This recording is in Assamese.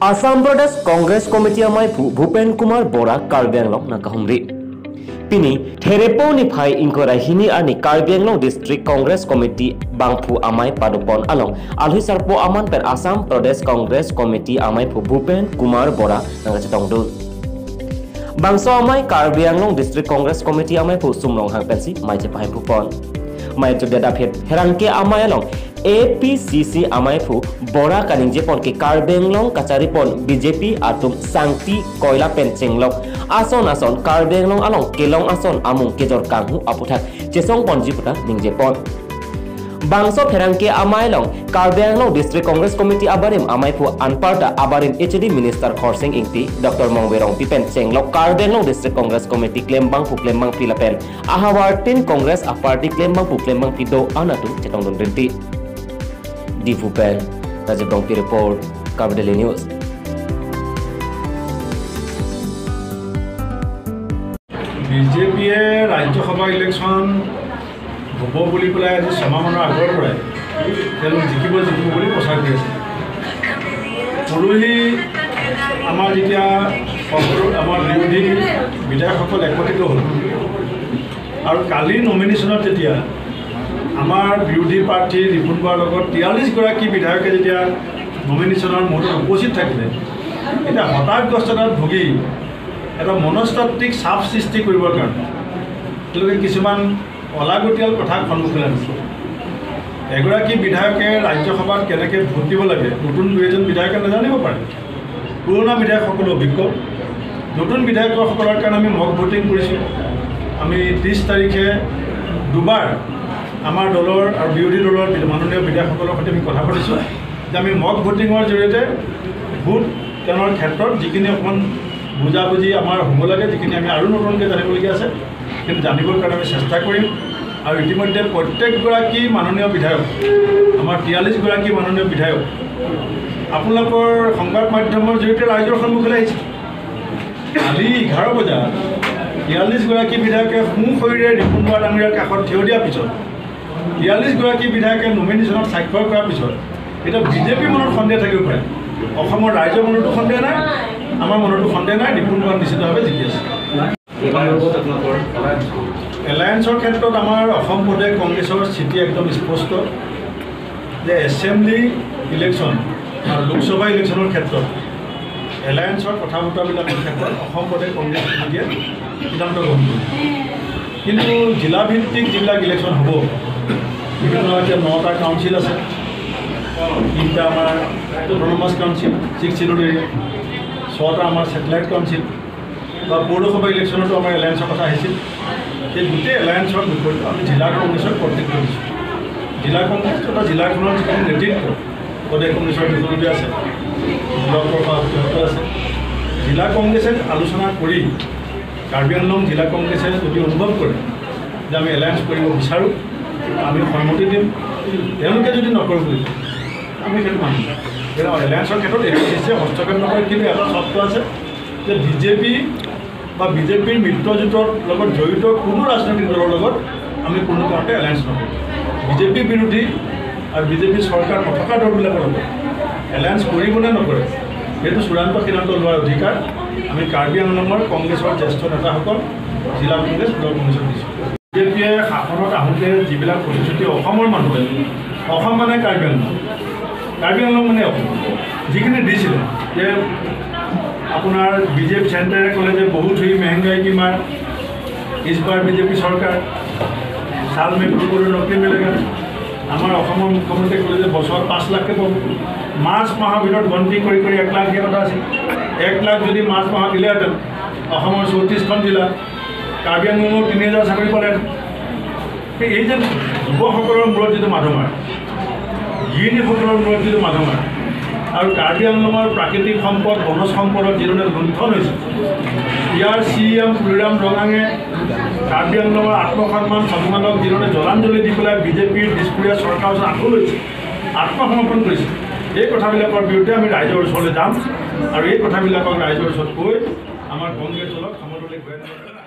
Assam Pradesh Congress Committee amai Bhupen Kumar Bora Karbi Anglong nakahumri. Pini Thereponi Phai Inkora Hini ani Karbi Anglong District Congress Committee Bangphu amai Padupon along Alhui Sarpo aman per Assam Pradesh Congress Committee amai Bhupen Kumar Bora nangachatongdu. Bangso amai Karbi Anglong District Congress Committee amai Sumrong Hangpensi mai Jepai Phupon. Mai Jodeda Phet Herangke amai along APCC amaifu Bora kaning jepon ke Karbenglong kacaripon BJP atum sangti koila pencenglok ason Karbenglong along kelong ason amung kejor kanghu aputhak jesong ponji puta ning jepon bangso pherangke amailong Karbenglong District Congress Committee abarim amaifu anparda abarim HD Minister Khorsing ingti Dr. Mongberong pipen cenglok Karbenglong District Congress Committee klembang pilapen ahawartin Congress a party klembang pido anatu cetongdon rinti di Bhupen, Rajiv Dongpi report, Karbi Daily News. BJP Rajya Sabha election hobo boli pelai aji samamonar agor pelai, jalur jikibo boli posar di ase. Puruhi amar jikia amar birodhi bidayok সকল একত্ৰিত হল আৰু কালি নমিনেশ্যনত যেতিয়া আমাৰ বিৰোধী প্ৰাৰ্থী ৰিপুণ বৰাৰ লগত 43 গৰাকী বিধায়কে যেতিয়া নমিনেশ্যনৰ মুহূৰ্তত উপস্থিত থাকিলে এটা হতাশগ্ৰস্ততাত ভুগি এটা মনস্তাত্ত্বিক চাপ সৃষ্টি কৰিবৰ কাৰণে তেওঁলোকে কিছুমান অলাগতিয়াল কথা সন্মুখলৈ আনিছে এগৰাকী বিধায়কে ৰাজ্যসভাত কেনেকৈ ভোট দিব লাগে নতুন দুজন বিধায়কে নাজানিব পাৰে পুৰণা বিধায়কসকল অভিজ্ঞ নতুন বিধায়কসকলৰ কাৰণে আমি মক ভোটিং কৰিছোঁ আমি 30 তাৰিখে দুবাৰ আমাৰ দলৰ আৰু বিৰোধী দলৰ মাননীয় বিধায়কসকলৰ সৈতে আমি কথা পাতিছোঁ যে আমি মক ভোটিঙৰ জৰিয়তে ভোট তেওঁৰ ক্ষেত্ৰত যিখিনি অকণমান বুজাবুজি আমাৰ হ'ব লাগে যিখিনি আমি আৰু নতুনকৈ জানিবলগীয়া আছে কিন্তু জানিবৰ কাৰণে আমি চেষ্টা কৰিম আৰু ইতিমধ্যে প্ৰত্যেকগৰাকী মাননীয় বিধায়ক আমাৰ 43 গৰাকী মাননীয় বিধায়ক আপোনালোকৰ সংবাদ মাধ্যমৰ জৰিয়তে ৰাইজৰ সন্মুখলৈ আহিছে কালি 11 বজাত 43 গৰাকী বিধায়কে সোঁশৰীৰে ৰিপুণ বৰা ডাঙৰীয়াৰ কাষত থিয় দিয়াৰ পিছত 43 গৰাকী বিধায়কে নমিনেশ্যনত স্বাক্ষৰ কৰাৰ পিছত এটা বিজেপি মনত সন্দেহ থাকিব পাৰে অসমৰ ৰাইজৰ মনতো সন্দেহ নাই আমাৰ মনতো সন্দেহ নাই ৰিপুণ বৰা নিশ্চিতভাৱে জিকি আছে এলায়েন্সৰ ক্ষেত্ৰত আমাৰ অসম প্ৰদেশ কংগ্ৰেছৰ স্থিতি একদম স্পষ্ট যে এছেম্বলি ইলেকশ্যন আৰু লোকসভা ইলেকশ্যনৰ ক্ষেত্ৰত এলায়েন্সৰ কথা বতৰাবিলাকৰ ক্ষেত্ৰত অসম প্ৰদেশ কংগ্ৰেছ কমিটিয়ে সিদ্ধান্ত গ্ৰহণ কৰিছে কিন্তু জিলাভিত্তিক যিবিলাক ইলেকশ্যন হ'ব বিভিন্ন এতিয়া 9টা কাউন্সিল আছে 3টা আমাৰ অট'নমাছ কাউন্সিল 6 চিডুল এৰিয়া 6টা আমাৰ ছেটেলাইট কাউন্সিল বা পৌৰসভা ইলেকশ্যনতো আমাৰ এলায়েন্সৰ কথা আহিছিল সেই গোটেই এলায়েন্সৰ বিষয়টো আমি জিলা কংগ্ৰেছৰ কৰ্তৃত্ব দিছোঁ জিলা কংগ্ৰেছ তথা জিলাখনৰ যিখিনি নেতৃত্ব প্ৰদেশ কংগ্ৰেছৰ বিষয়টো আছে ব্লকৰ সভাপতি আছে জিলা কংগ্ৰেছে আলোচনা কৰি কাৰ্বি আংলং জিলা কংগ্ৰেছে যদি অনুভৱ কৰে যে আমি এলায়েন্স কৰিব বিচাৰোঁ আমি সন্মতি দিম তেওঁলোকে যদি নকৰোঁ বুলি আমি সেইটো মানিম কিন্তু এলায়েন্সৰ ক্ষেত্ৰত এইটো নিশ্চয় হস্তক্ষেপ নকৰে কিন্তু এটা চৰ্ত আছে যে বিজেপি বা বিজেপিৰ মিত্ৰজোঁটৰ লগত জড়িত কোনো ৰাজনৈতিক দলৰ লগত আমি কোনো কাৰণতে এলায়েন্স নকৰোঁ বিজেপি বিৰোধী আৰু বিজেপি চৰকাৰ নথকা দলবিলাকৰ লগত এলায়েন্স কৰিব নে নকৰে সেইটো চূড়ান্ত সিদ্ধান্ত লোৱাৰ অধিকাৰ আমি কাৰ্বি আংলঙৰ কংগ্ৰেছৰ জ্যেষ্ঠ নেতাসকল জিলা কংগ্ৰেছ ব্লক কংগ্ৰেছত দিছোঁ বিজেপিয়ে শাসনত আহোঁতে যিবিলাক প্ৰতিশ্ৰুতি অসমৰ মানুহে অসম মানে কাৰ্বি আংলং মানে অসম যিখিনি দিছিলে যে আপোনাৰ বিজেপি চেণ্টাৰে ক'লে যে বহুত হুই মেহংগাই কি মাৰ ইছ বাৰ বিজেপি চৰকাৰ চাল মে গুৰু নকৰি মিলেগা আমাৰ অসমৰ মুখ্যমন্ত্ৰীয়ে ক'লে যে বছৰত 5 লাখকৈ পাব মাৰ্চ মাহৰ ভিতৰত গন্তি কৰি 1 লাখ দিয়া কথা আছিল 1 লাখ যদি মাৰ্চ মাহত দিলেহেঁতেন অসমৰ 34খন জিলা কাৰ্বি আংলঙৰ 3000 চাকৰি পালেহেঁতেন এই যে যুৱসকলৰ মূৰত যিটো মাধমাৰ গৃহিণীসকলৰ মূৰত যিটো মাধমাৰ আৰু কাৰ্বি আংলঙৰ প্ৰাকৃতিক সম্পদ বনজ সম্পদত যিধৰণে লুণ্ঠন হৈছে ইয়াৰ CM কুলিৰাম ৰঙাঙে কাৰ্বি আংলঙৰ আত্মসন্মান সন্মানক যিধৰণে জলাঞ্জলি দি পেলাই বিজেপিৰ দিছপুৰীয়া চৰকাৰৰ ওচৰত আকৌ লৈছে আত্মসমৰ্পণ কৰিছে এই কথাবিলাকৰ বিৰুদ্ধে আমি ৰাইজৰ ওচৰলৈ যাম আৰু এই কথাবিলাকক ৰাইজৰ ওচৰত কৈ আমাৰ কংগ্ৰেছ দলক সমদলে ঘূৰাই